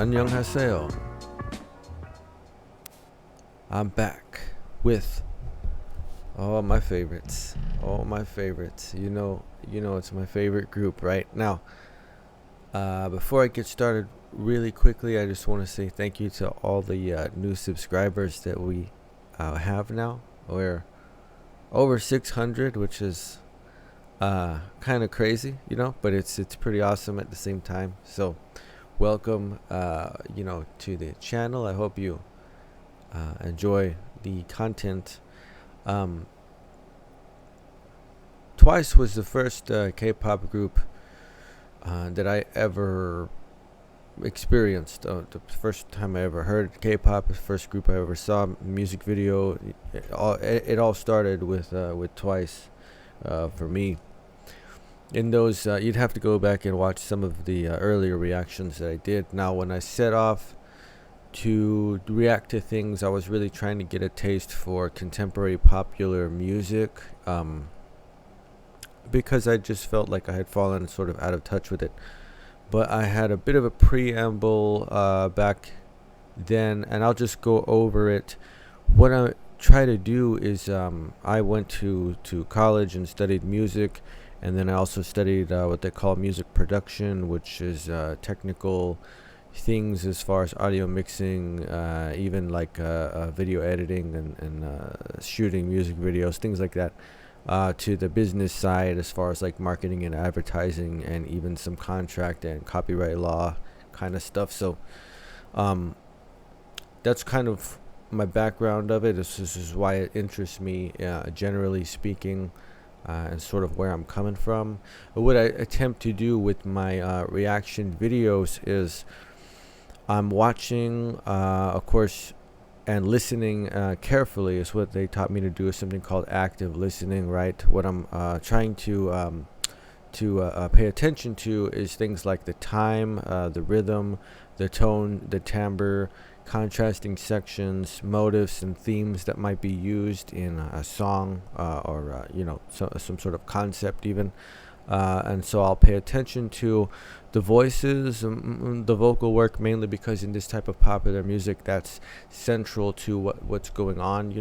안녕하세요. I'm back with all my favorites. All my favorites. You know it's my favorite group right now. Before I get started really quickly, I just want to say thank you to all the new subscribers that we have now. We're over 600, which is kind of crazy, but it's pretty awesome at the same time. So welcome to the channel. I hope you enjoy the content. Twice was the first K-pop group that I ever experienced. The first time I ever heard K-pop, the first group I ever saw music video. It all started with Twice for me. In those, you'd have to go back and watch some of the earlier reactions that I did. Now, when I set off to react to things, I was really trying to get a taste for contemporary popular music, because I just felt like I had fallen sort of out of touch with it. But I had a bit of a preamble back then, and I'll just go over it. What I try to do is I went to college and studied music, and then I also studied what they call music production, which is technical things as far as audio mixing, even like video editing and shooting music videos, things like that, to the business side as far as like marketing and advertising, and even some contract and copyright law kind of stuff. So that's kind of my background of it. This is why it interests me, generally speaking, and sort of where I'm coming from. What I attempt to do with my reaction videos is I'm watching, of course, and listening carefully is what they taught me to do, is something called active listening, right? What I'm trying to pay attention to is things like the time, the rhythm, the tone, the timbre, contrasting sections, motives and themes that might be used in a song, or some sort of concept even. And so I'll pay attention to the voices, the vocal work, mainly because in this type of popular music, that's central to what's going on,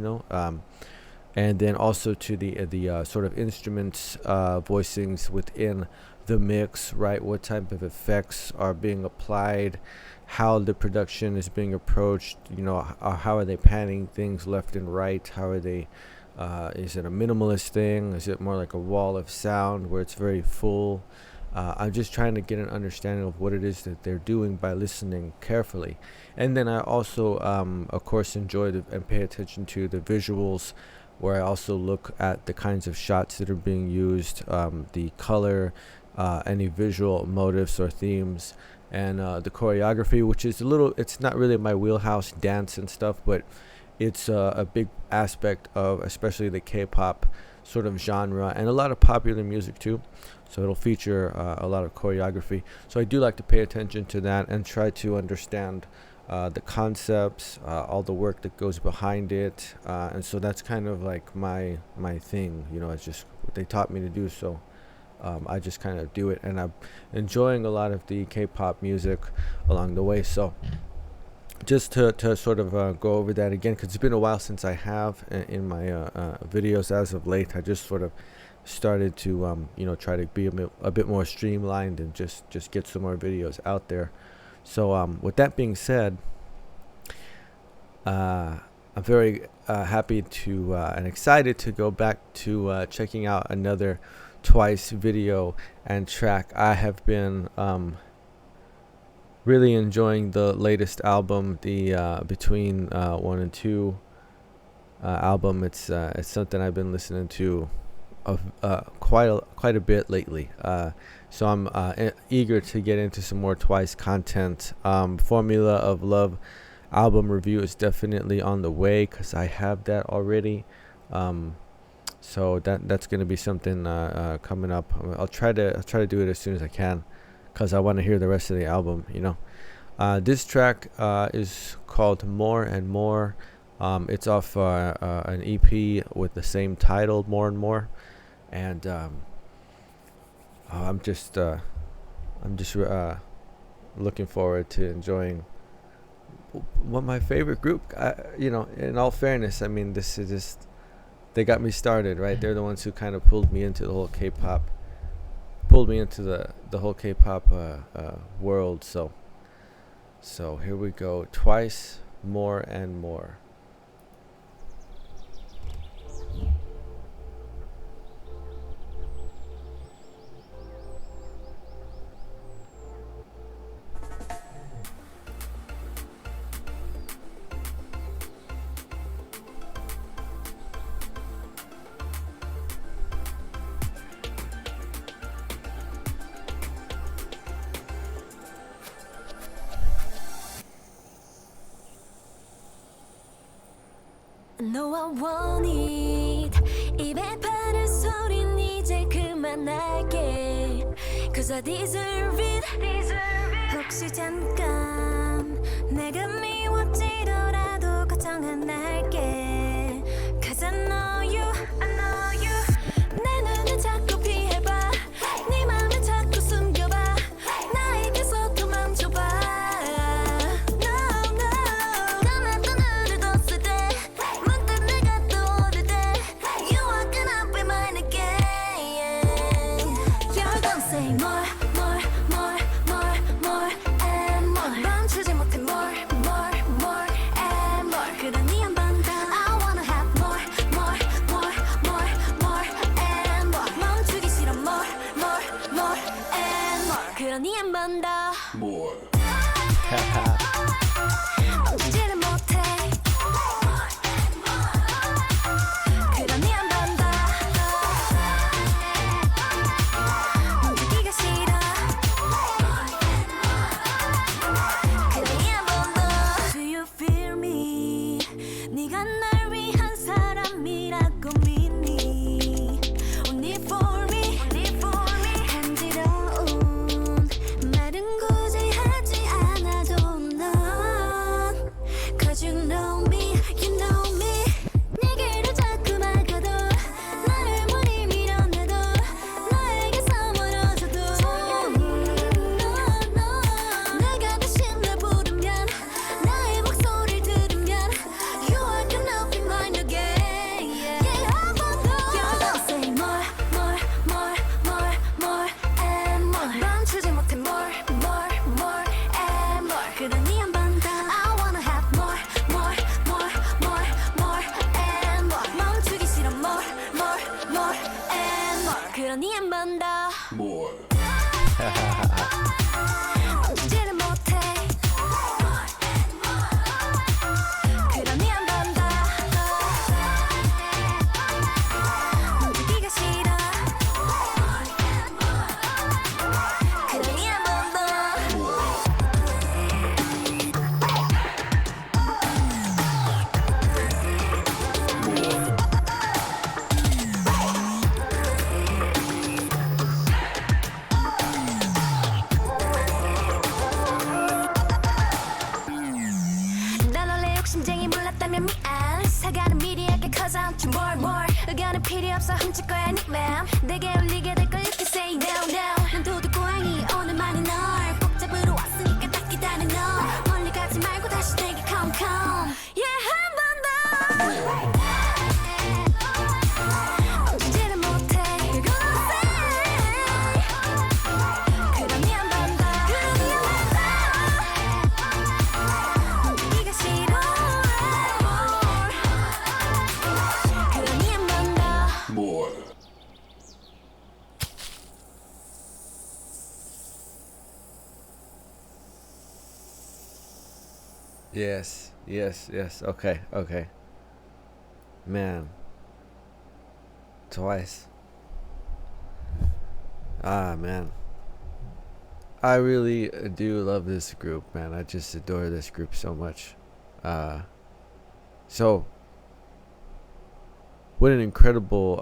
and then also to the sort of instruments, voicings within the mix, right? What type of effects are being applied, how the production is being approached, how are they panning things left and right, how are they is it a minimalist thing? Is it more like a wall of sound where it's very full? I'm just trying to get an understanding of what it is that they're doing by listening carefully. And then I also, of course, enjoy and pay attention to the visuals, where I also look at the kinds of shots that are being used, the color, any visual motifs or themes, and the choreography, which is it's not really my wheelhouse, dance and stuff, but it's a big aspect of especially the K-pop sort of genre, and a lot of popular music too. So it'll feature a lot of choreography. So I do like to pay attention to that and try to understand the concepts, all the work that goes behind it. And so that's kind of like my thing. It's just what they taught me to do. So I just kind of do it, and I'm enjoying a lot of the K-pop music along the way. So just to sort of go over that again, because it's been a while since I have in my videos as of late. I just sort of started to try to be a bit more streamlined and just get some more videos out there. So with that being said, I'm very happy to and excited to go back to checking out another Twice video and track. I have been really enjoying the latest album, the Between 1 and 2 album. It's something I've been listening to quite a bit lately. So I'm eager to get into some more Twice content. Formula of Love album review is definitely on the way, because I have that already. So that's going to be something coming up. I'll try to do it as soon as I can, because I want to hear the rest of the album. This track is called More and More. It's off an EP with the same title, More and More, and I'm just looking forward to enjoying Well, my favorite group, in all fairness, I mean, this is just, they got me started, right? They're the ones who kind of pulled me into the whole K-pop, the whole K-pop world. So here we go. Twice, More and More. No, I want it. 입에 바른 소린 이제 그만할게. Cause I deserve it. 혹시 잠깐 내가 미워지더라도 걱정 안 할게. Cause I know you. 내 눈을 자꾸 피해봐. 네 맘을 자꾸 숨겨봐. 나에게서 도망쳐봐. 그러니 한 번 더 More. 멈추지를 못해 그러니 한 번 더 멈추기가 싫어 그러니 한 번 더 Do you feel me 네가 날 위한 사람이라고 믿니 Only for me 간지러운 말은 굳이 하지 않아도 넌 Cause you know me 내게로 자꾸 막아도 나를 무리 밀어내도 너에게서 멀어져도 내가 대신 널 부르면 나의 목소리를 들으면 You are gonna be mine again Yeah, You're gonna say more and more 멈추지 못해 more and more 그러니 한 번 더 I wanna have more and more 멈추기 싫어 more and more 그러니 한 번 더 More. 멈추지를 못해 그러니 한 번 더 멈추기가 싫어 그러니 한 번 더 난 원래 욕심쟁이 몰랐다면 미안 사과는 미리 할게 cause I'm too more 의견은 필요 없어 훔칠 거야 네 맘 내게 울리게 될 걸 you can say no 난 도둑 고양이 오늘만이 널 꼭 잡으러 왔으니까 딱 기다려 너 멀리 가지 말고 다시 내게 come Yeah 한 번 더 멈추지를 못해 You're gonna say 그러니 한 번 더 멈추기가 싫어 그러니 한 번 더 More. Yes. Okay. Man. Twice. Ah, man. I really do love this group, man. I just adore this group so much. So, what an incredible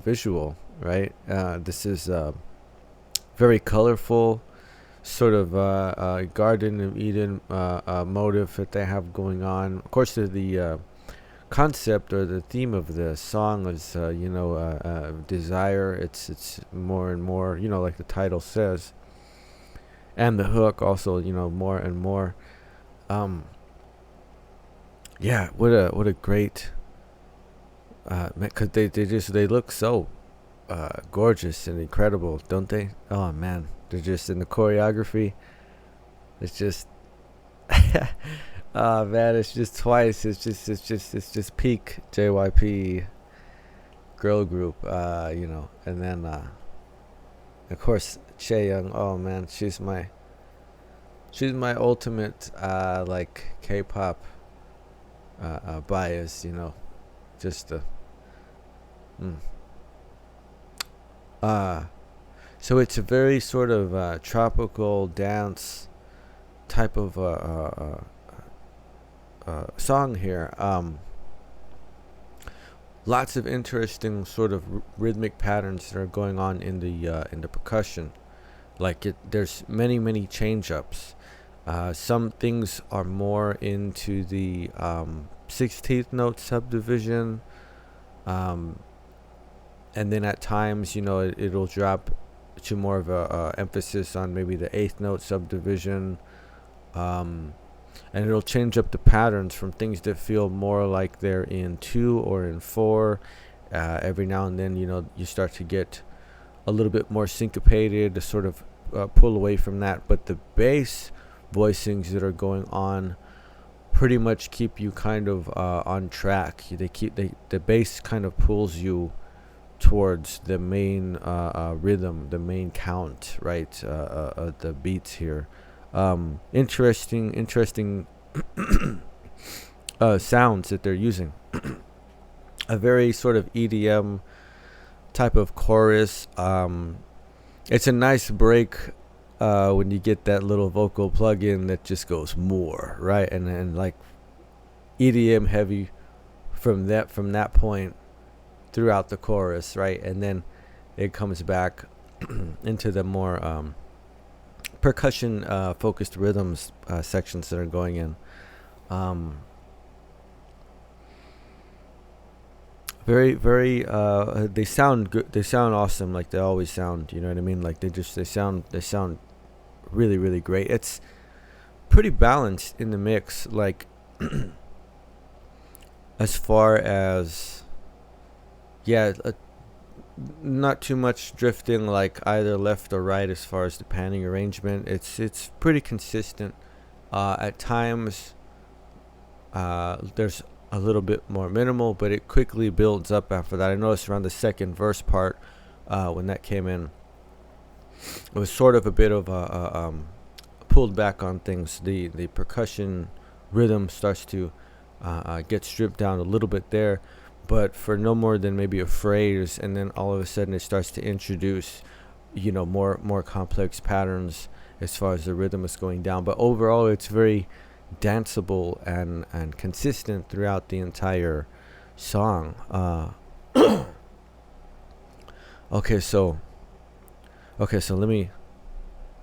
visual, right? This is very colorful, sort of Garden of Eden motive that they have going on. Of course, the concept or the theme of the song is, desire. It's more and more, like the title says, and the hook also, more and more. yeah, what a great, cause they look so gorgeous and incredible, don't they? Oh man, they're just in the choreography. It's just, oh man, it's just twice. It's just peak JYP girl group, and then of course Chaeyoung. Oh man, she's my ultimate like K-pop bias, just mm. So it's a very sort of tropical dance type of song here. Lots of interesting sort of rhythmic patterns that are going on in the percussion. Like there's many change ups. Some things are more into the 16th note subdivision, and then at times, it'll drop to more of a emphasis on maybe the 8th note subdivision, and it'll change up the patterns from things that feel more like they're in 2 or in 4. Every now and then, you start to get a little bit more syncopated to sort of pull away from that, but the bass voicings that are going on pretty much keep you kind of on track. The bass kind of pulls you towards the main rhythm, the main count, right? The beats here. Interesting sounds that they're using. A very sort of EDM type of chorus. It's a nice break when you get that little vocal plug-in that just goes more, right? And like EDM heavy from that point throughout the chorus, right? And then it comes back into the more percussion focused rhythms sections that are going in. Very they sound good. They sound awesome, like they always sound, you know what I mean? Like they sound really great. It's pretty balanced in the mix, like as far as not too much drifting like either left or right as far as the panning arrangement. It's pretty consistent. At times there's a little bit more minimal, but it quickly builds up after that. I noticed around the second verse part, when that came in, it was sort of a bit of a pulled back on things. The percussion rhythm starts to get stripped down a little bit there, but for no more than maybe a phrase, and then all of a sudden it starts to introduce more complex patterns as far as the rhythm is going down. But overall it's very danceable and consistent throughout the entire song. Okay, so let me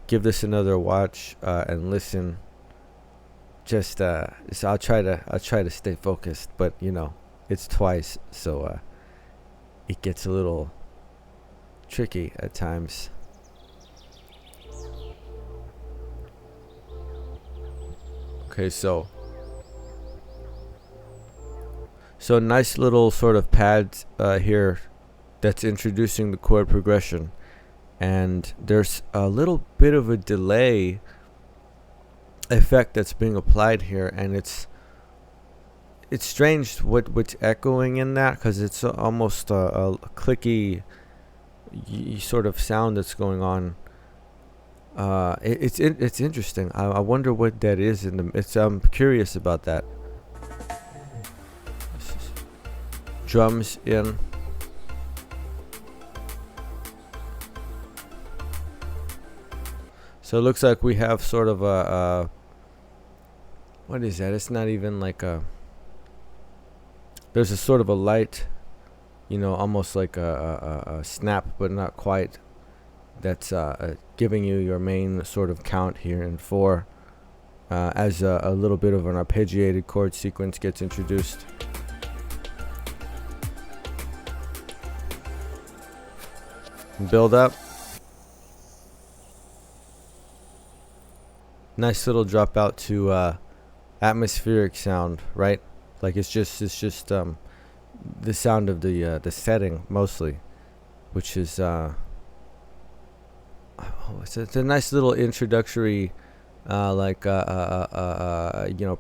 give this another watch and listen. Just so I'll try to stay focused, but it's twice, so it gets a little tricky at times. Okay, so nice little sort of pad here that's introducing the chord progression, and there's a little bit of a delay effect that's being applied here, and it's strange what's echoing in that, because it's almost a clicky sort of sound that's going on. It's interesting. I wonder what that is I'm curious about that. Drums in. So it looks like we have sort of a what is that? It's not even like there's a sort of a light, almost like a snap, but not quite. That's giving you your main sort of count here in 4, as a little bit of an arpeggiated chord sequence gets introduced. Build up. Nice little drop out to atmospheric sound, right? Like it's just the sound of the setting mostly, which is it's a nice little introductory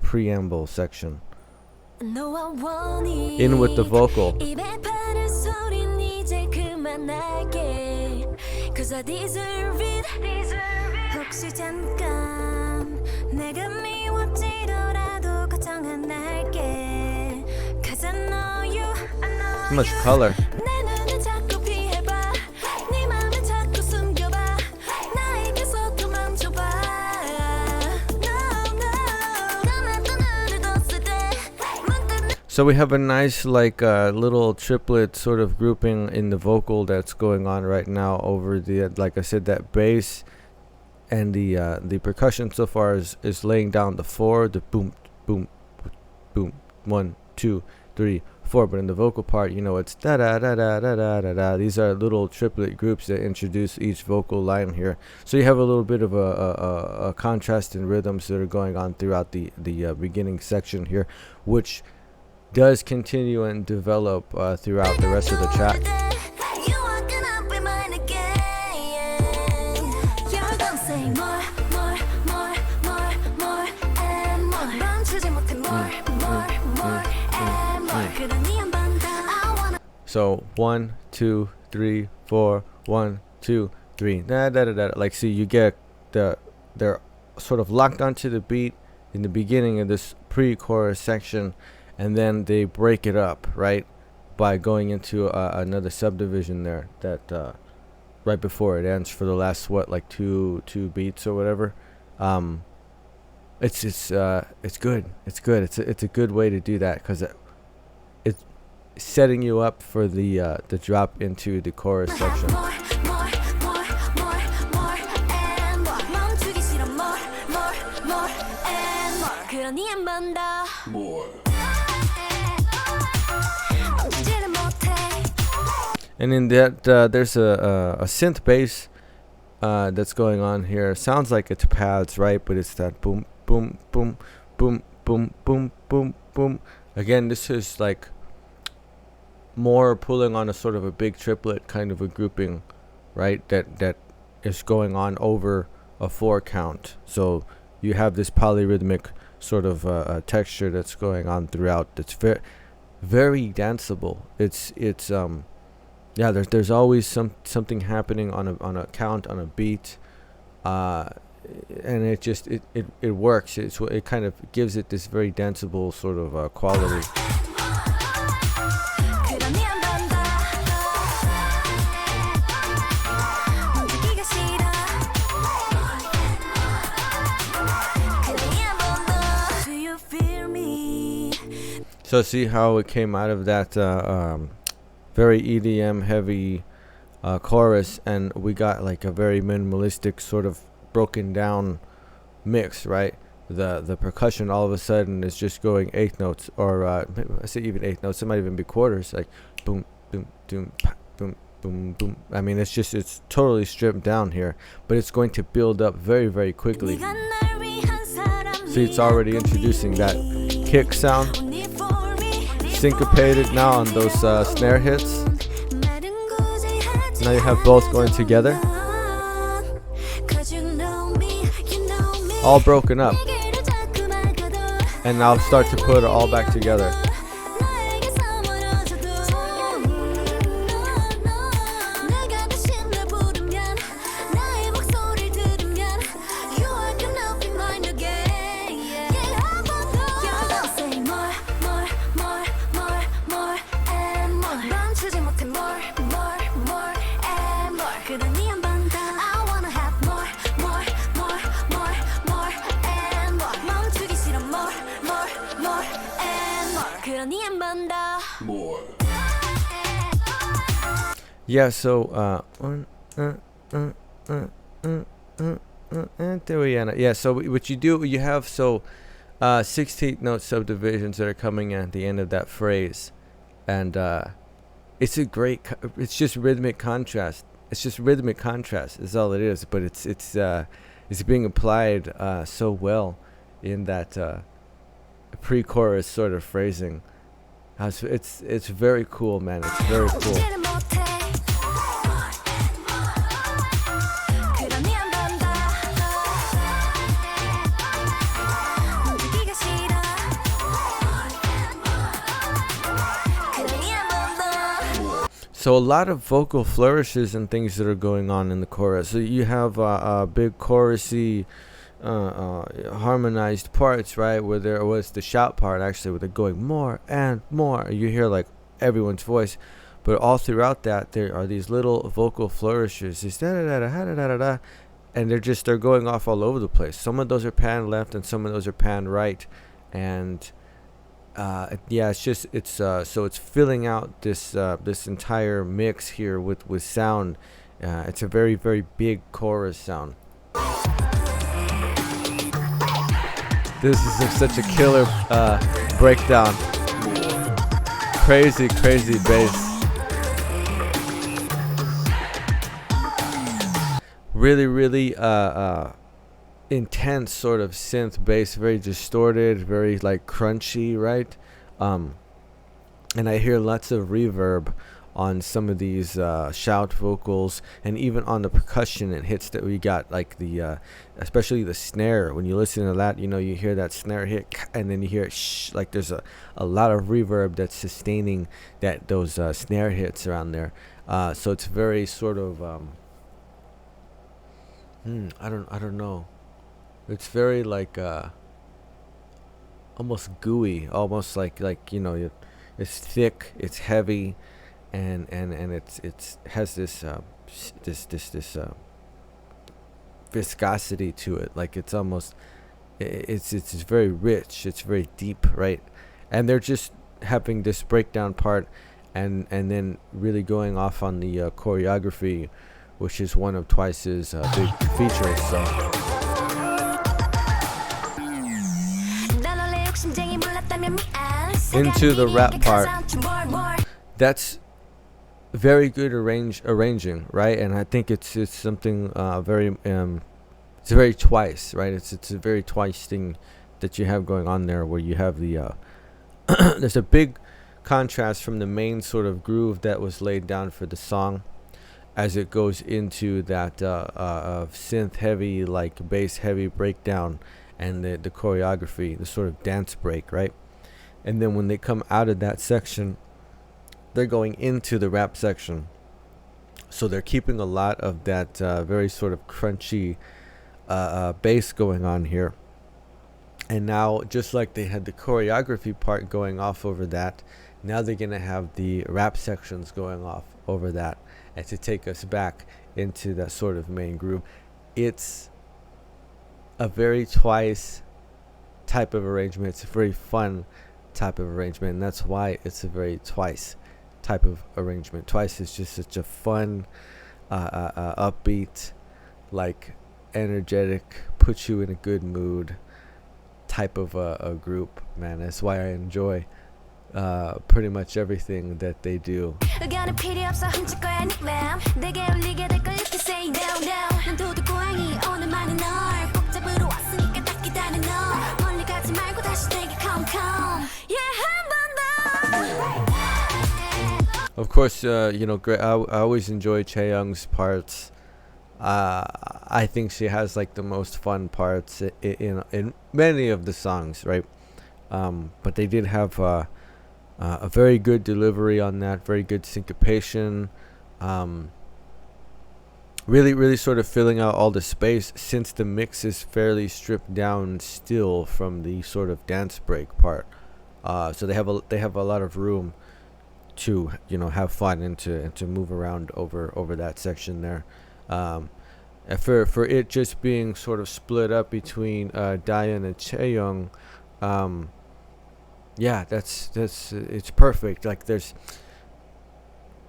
preamble section. In with the vocal. Cause I deserve it. 혹시 잠깐 내가 미워지더라도 걱정 안 할게. Cause I know you. Too much color. 내 눈을 자꾸 피해봐. 네 맘을 자꾸 숨겨봐. 나에게서 도망쳐봐. No, no. 감았던 하늘 뒀을 때 문득. So we have a nice little triplet sort of grouping in the vocal that's going on right now over the like I said, that bass and the percussion so far is laying down the 4, the boom boom boom 1 2 3 4, but in the vocal part, it's da da da da da da da da. These are little triplet groups that introduce each vocal line here, so you have a little bit of a contrast in rhythms that are going on throughout the beginning section here, which does continue and develop throughout the rest of the track. So 1 2 3 4 1 2 3 da da da da. Like, see, you get they're sort of locked onto the beat in the beginning of this pre-chorus section, and then they break it up, right, by going into another subdivision there that right before it ends for the last two beats or whatever. It's good. It's a good way to do that, because it's setting you up for the drop into the chorus section. And in that, there's a synth bass that's going on here. Sounds like it's pads, right? But it's that boom, boom, boom, boom, boom, boom, boom, boom. Again, this is like more pulling on a sort of a big triplet kind of a grouping, right? That is going on over a 4 count. So you have this polyrhythmic sort of texture that's going on throughout. That's very, very danceable. It's yeah, there's always something happening on a count, on a beat, and it works. It kind of gives it this very danceable sort of quality. So see how it came out of that very EDM heavy chorus, and we got like a very minimalistic sort of broken down mix, right? The percussion all of a sudden is just going 8 notes, or I say even 8 notes. It might even be quarters, like boom, boom, boom, boom, boom, boom. I mean, it's totally stripped down here, but it's going to build up very, very quickly. See, it's already introducing that kick sound, syncopated now on those snare hits. Now you have both going together, all broken up, and now start to put it all back together. Yeah, so there we end. Yeah, so what you do, you have 16 note subdivisions that are coming at the end of that phrase, and it's just rhythmic contrast. It's just rhythmic contrast is all it is, but it's being applied so well in that pre-chorus sort of phrasing. It's very cool, man. It's very cool. So a lot of vocal flourishes and things that are going on in the chorus. So you have big chorusy, harmonized parts, right? Where there was the shout part, actually, where they're going more and more. You hear like everyone's voice, but all throughout that there are these little vocal flourishes, these da da da da da da da, and they're going off all over the place. Some of those are panned left, and some of those are panned right, and yeah, so it's filling out this entire mix here with sound. It's a very, very big chorus sound. This is such a killer breakdown. Crazy bass. Really intense sort of synth bass, very distorted, very like crunchy, right? And I hear lots of reverb on some of these shout vocals, and even on the percussion and hits that we got, like the especially the snare. When you listen to that, you hear that snare hit, and then you hear it like there's a lot of reverb that's sustaining those snare hits around there. So it's very sort of I don't know. It's very like almost gooey, almost like it's thick, it's heavy, and it's has this viscosity to it. Like it's almost it's very rich, it's very deep, right? And they're just having this breakdown part, and then really going off on the choreography, which is one of Twice's big features. So. Into the rap part, that's very good arranging, right? And I think it's something very it's very Twice, right? It's a very Twice thing that you have going on there, where you have the there's a big contrast from the main sort of groove that was laid down for the song, as it goes into that synth heavy, like bass heavy breakdown, and the choreography, the sort of dance break, right? And then when they come out of that section, they're going into the rap section. So they're keeping a lot of that very sort of crunchy bass going on here. And now, just like they had the choreography part going off over that, now they're going to have the rap sections going off over that, and to take us back into that sort of main groove. It's a very Twice type of arrangement. It's a very fun type of arrangement, and that's why it's a very Twice type of arrangement. Twice is just such a fun, upbeat, like energetic, put you in a good mood type of a group, man. That's why I enjoy pretty much everything that they do. Of course, I always enjoy Chaeyoung's parts. I think she has like the most fun parts in many of the songs, right? But they did have a very good delivery on that, very good syncopation. Really sort of filling out all the space, since the mix is fairly stripped down still from the sort of dance break part. So they have a lot of room to have fun and to move around over that section there. For it just being sort of split up between Dayan and Chaeyoung, yeah, that's it's perfect. Like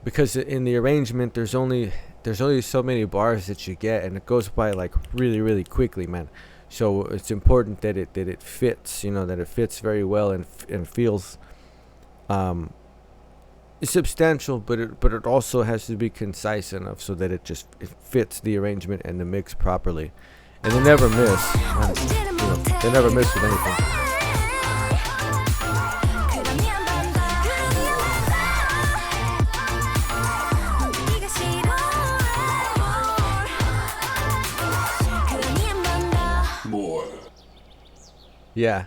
because in the arrangement there's only so many bars that you get, and it goes by like really quickly, man. So it's important that it fits, that it fits very well and feels substantial, but it also has to be concise enough so that it fits the arrangement and the mix properly. And they never miss. They never miss with anything. Yeah.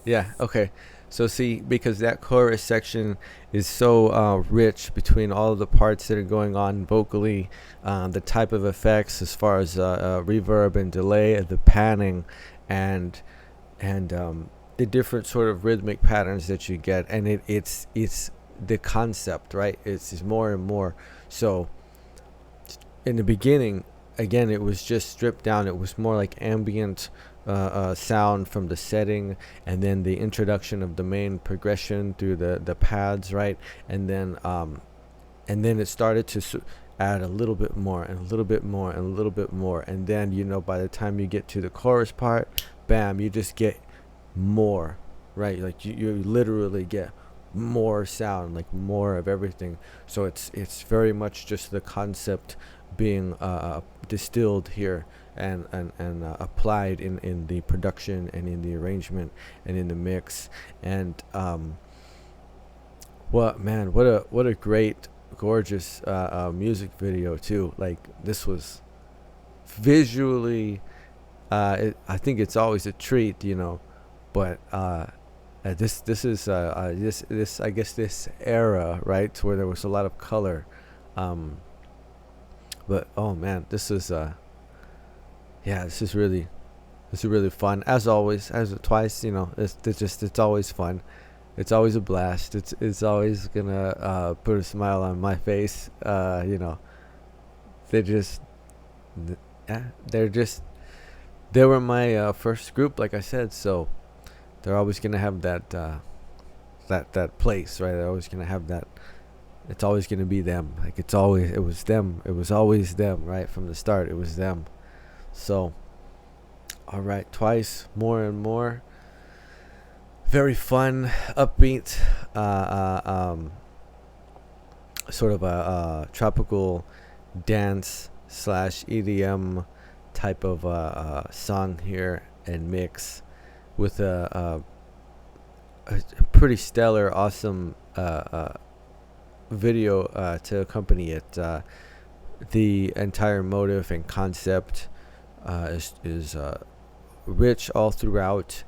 Yeah. Okay. So see, because that chorus section is so rich between all of the parts that are going on vocally, the type of effects as far as reverb and delay, the panning, and the different sort of rhythmic patterns that you get, and it's the concept, right? It's more and more. So in the beginning, again, it was just stripped down. It was more like ambient sound from the setting, and then the introduction of the main progression through the pads, right? And then it started to add a little bit more and a little bit more and a little bit more, and then by the time you get to the chorus part, bam, you just get more, right? Like you literally get more sound, like more of everything. So it's very much just the concept being distilled here and applied in the production and in the arrangement and in the mix. And what a great, gorgeous music video too. Like, this was visually I think it's always a treat, but this is this I guess this era, right, where there was a lot of color, but oh man, this is really fun, as always, as Twice. It's always fun. It's always a blast. It's always gonna put a smile on my face. They just they were my first group, like I said, so they're always gonna have that that place, right? They're always gonna have that. It's always gonna be them. Like, it was them. It was always them, right from the start. It was them. So, all right, Twice, more and more. Very fun, upbeat, sort of a tropical dance / EDM type of song here and mix, with a pretty stellar, awesome video to accompany it. The entire motive and concept is rich all throughout,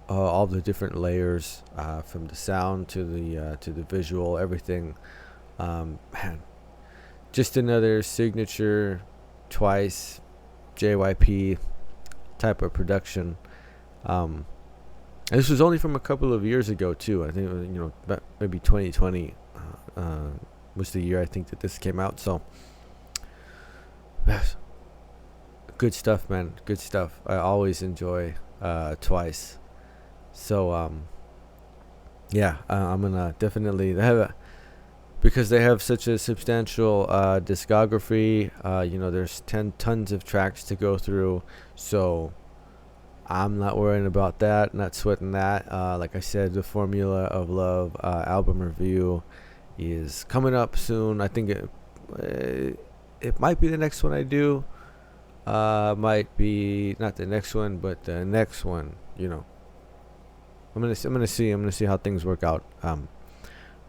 all the different layers, from the sound to the visual, everything. Man, just another signature Twice, JYP type of production. And this was only from a couple of years ago too. I think about maybe 2020 was the year I think that this came out. So yes, good stuff, man. Good stuff. I always enjoy Twice. So yeah, I'm gonna definitely because they have such a substantial discography. There's tons of tracks to go through, so I'm not worrying about that, not sweating that. Like I said, the Formula of Love album review is coming up soon. I think it might be the next one I do. Might be not the next one, but the next one. I'm gonna see how things work out.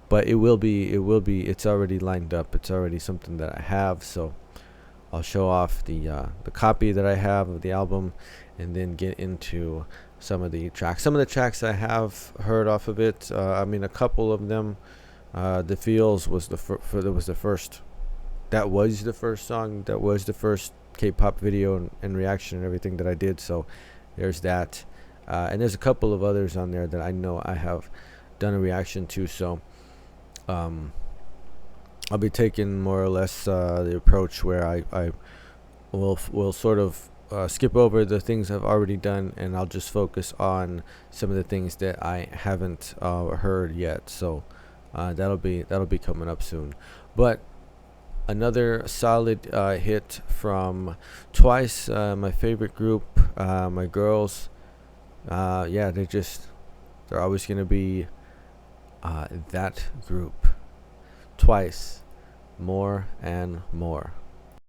But it will be. It's already lined up. It's already something that I have. So I'll show off the copy that I have of the album, and then get into some of the tracks. Some of the tracks I have heard off of it. A couple of them. The Feels was the first. That was the first song. That was the first K-pop video and reaction and everything that I did. So there's that. And there's a couple of others on there that I know I have done a reaction to. So I'll be taking more or less the approach where I will sort of skip over the things I've already done, and I'll just focus on some of the things that I haven't heard yet. So that'll be coming up soon. But another solid hit from Twice, my favorite group, my girls. They're always gonna be that group. Twice, more and more.